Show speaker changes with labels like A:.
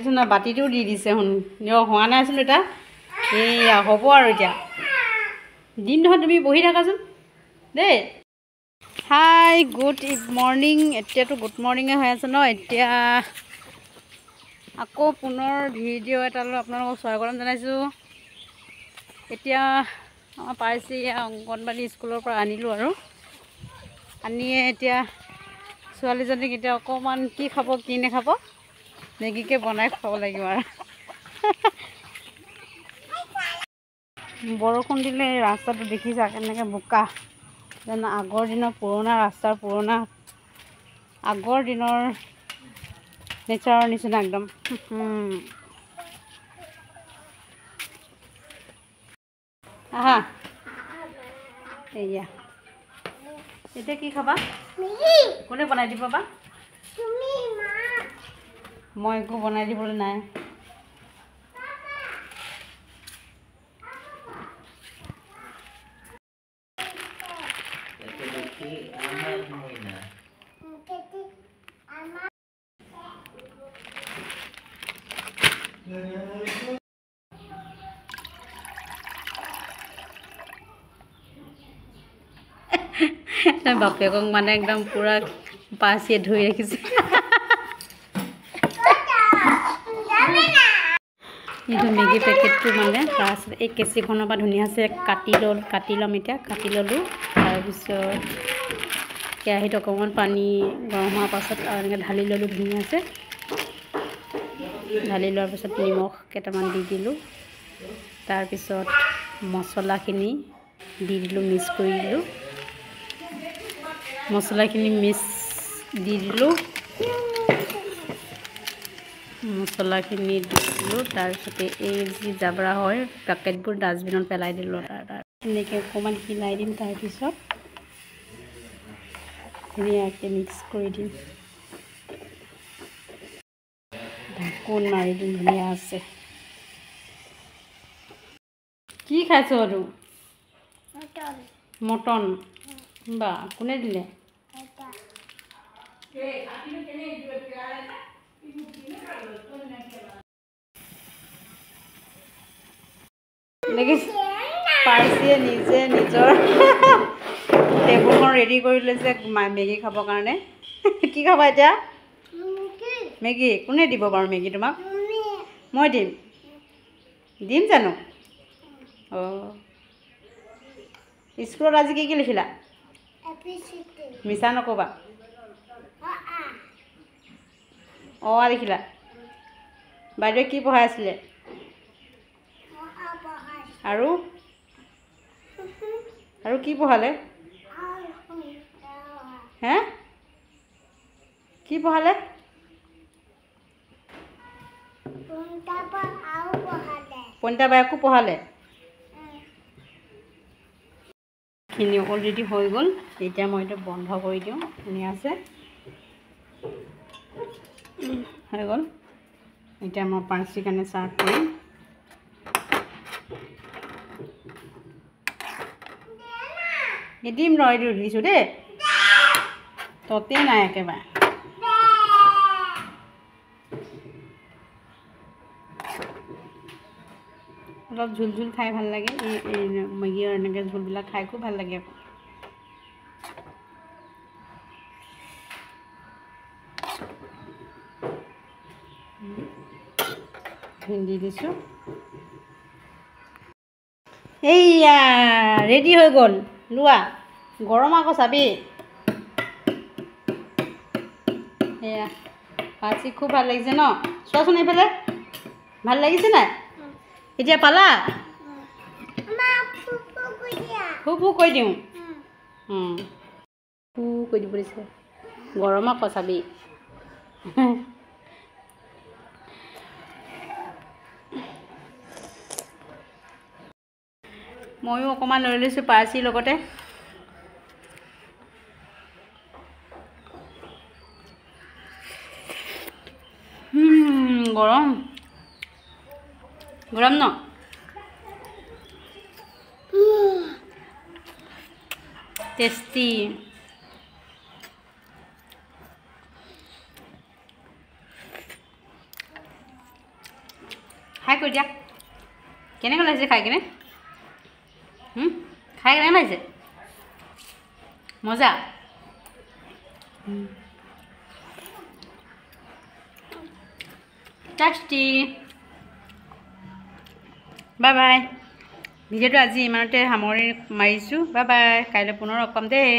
A: না বাতিটো দি দিছে শুন হোৱা নাই আছিলোঁ এটা এইয়া হ'ব আৰু এতিয়া দিম নহয় তুমি বহি থাকাচোন দেই হাই গুড মৰ্ণিং এতিয়াতো গুড মৰ্ণিঙে হৈ আছে ন এতিয়া আকৌ পুনৰ ভিডিঅ' এটালৈ আপোনালোকক স্বাগতম জনাইছোঁ এতিয়া আমাৰ পাইছে অংগনবাড়ী স্কুলৰ পৰা আনিলোঁ আৰু আনিয়ে এতিয়া ছোৱালীজনীক এতিয়া অকণমান কি খাব কি নাখাব মেগীকে বনাই খাব লাগিব আৰু বৰষুণ দিলে ৰাস্তাটো দেখিছা কেনেকৈ বোকা যেন আগৰ দিনৰ পুৰণা ৰাস্তাৰ পুৰণা আগৰ দিনৰ নেচাৰৰ নিচিনা একদম আহা এয়া এতিয়া কি খাবা কোনে বনাই দিব বা মই একো বনাই দিবলৈ নাই বাপেকক মানে একদম পুৰা পাচিয়ে ধৰি ৰাখিছে এইটো মেগী পেকেটটো মানে তাৰপিছত এই কেঁচিখনৰ পৰা ধুনীয়াছে কাটি ল'ম এতিয়া কাটি ল'লোঁ তাৰপিছত কেৰাহীত অকণমান পানী গৰম হোৱাৰ পাছত এনেকৈ ঢালি ল'লোঁ ধুনীয়াছে ঢালি লোৱাৰ পিছত নিমখ কেইটামান দি দিলোঁ তাৰপিছত মছলাখিনি দি দিলোঁ মিক্স কৰি দিলোঁ মছলাখিনি দি দিলোঁ মছলাখিনি দিলোঁ তাৰপিছতে এই যি জাবৰা হয় পেকেটবোৰ ডাষ্টবিনত পেলাই দিলোঁ এনেকৈ অকণমান হিলাই দিম তাৰপিছত ধুনীয়াকৈ মিক্স কৰি দিম ঢাকোন মাৰি দিম ধুনীয়া আছে কি খাইছ আৰু মটন বা কোনে দিলে পাইছে নিজে নিজৰ টেবুলখন ৰেডি কৰি লৈছে মেগী খাবৰ কাৰণে কি খাবা এতিয়া মেগী কোনে দিব বাৰু মেগী তোমাক মই দিম জানো অঁ স্কুলত আজি কি লিখিলা মিছা নক'বা অঁ লিখিলা বাইদেৱে কি পঢ়াই আছিলে আৰু কি পঢ়ালে হে কি পঢ়ালে পণ্টা বায়কো পঢ়ালে খিনি অলৰেডি হৈ গ'ল এতিয়া মই এইটো বন্ধ কৰি দিওঁ ধুনীয়াছে হৈ গ'ল এতিয়া মই পাৰ্চিৰ কাৰণে চাৰ্ভ কৰিম দিম ৰ এইটো দিছোঁ দেই ততে নাই একেবাৰে অলপ ঝোল ঝোল খাই ভাল লাগে এই মেগীৰ এনেকৈ ঝোলবিলাক খাই খুব ভাল লাগে আকৌ দি দিছোঁ এইয়া ৰেডি হৈ গ'ল লোৱা গৰম আকৌ চাবি এয়া পাচি খুব ভাল লাগিছে ন চোৱাচোন এইফালে ভাল লাগিছে নাই এতিয়া পালা ফু কৈ দিওঁ ফু কৈ দিব দিছে গৰম আকৌ চাবি ময়ো অকণমান লৈ লৈছোঁ পাৰ্চিৰ লগতে গৰম ন টেষ্টি কৰি দিয়া কেনেকৈ লাগিছে খাই কিনে খাই কেনেকৈ লাগিছে মজা টেষ্টি বাই বাই ভিডিঅ'টো আজি ইমানতে সামৰি মাৰিছোঁ বাই বাই কাইলৈ পুনৰ লগ পাম দেই